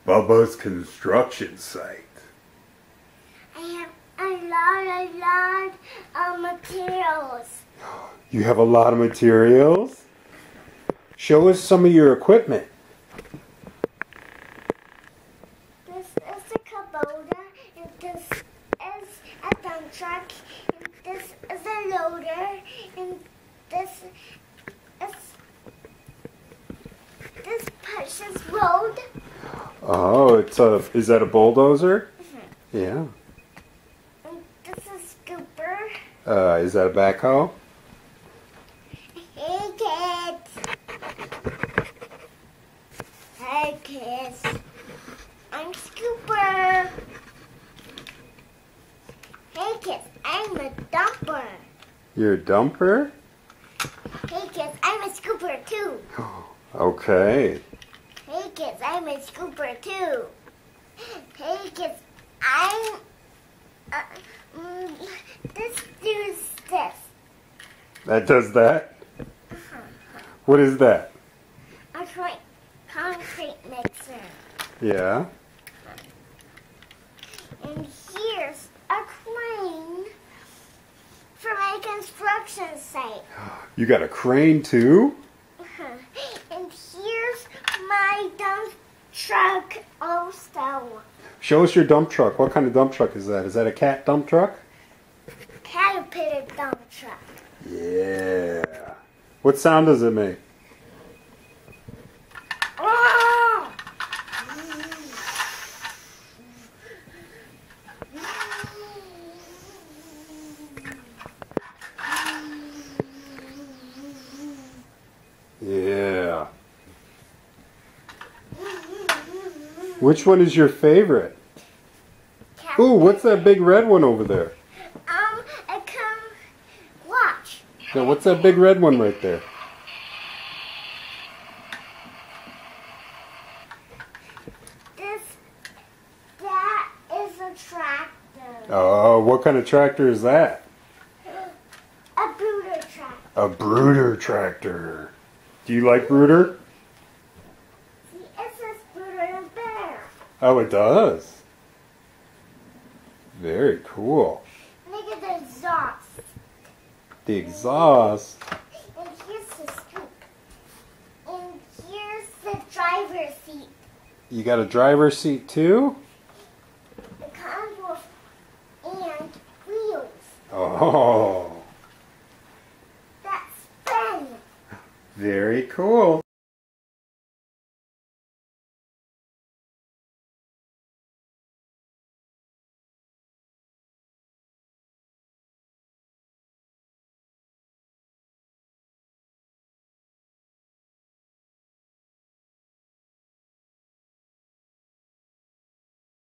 Bubba's construction site. I have a lot of materials. You have a lot of materials? Show us some of your equipment. This is a Kubota, and this is a dump truck, and this is a loader, and this pushes road. Oh, is that a bulldozer? Mm-hmm. Yeah. And this is scooper. Is that a backhoe? Hey kids. Hey kids. I'm Scooper. Hey kids, I'm a dumper. You're a dumper? Hey kids, I'm a scooper too. Okay. Hey kids, I'm a scooper too. Hey kids, I'm this does this. That does that? What is that? A concrete mixer. Yeah. And here's a crane for my construction site. You got a crane too? And here's my dump truck also. Show us your dump truck. What kind of dump truck is that? Is that a cat dump truck? Caterpillar dump truck. Yeah. What sound does it make? Oh! Yeah. Which one is your favorite? Ooh, what's that big red one over there? Watch. Yeah, what's that big red one right there? That is a tractor. Oh, what kind of tractor is that? A brooder tractor. A brooder tractor. Do you like brooder? See, it says brooder and bear. Oh, it does. Very cool. Look at the exhaust. The exhaust. And here's the scoop. And here's the driver's seat. You got a driver's seat too? It comes with and wheels. Oh, That spin. very cool.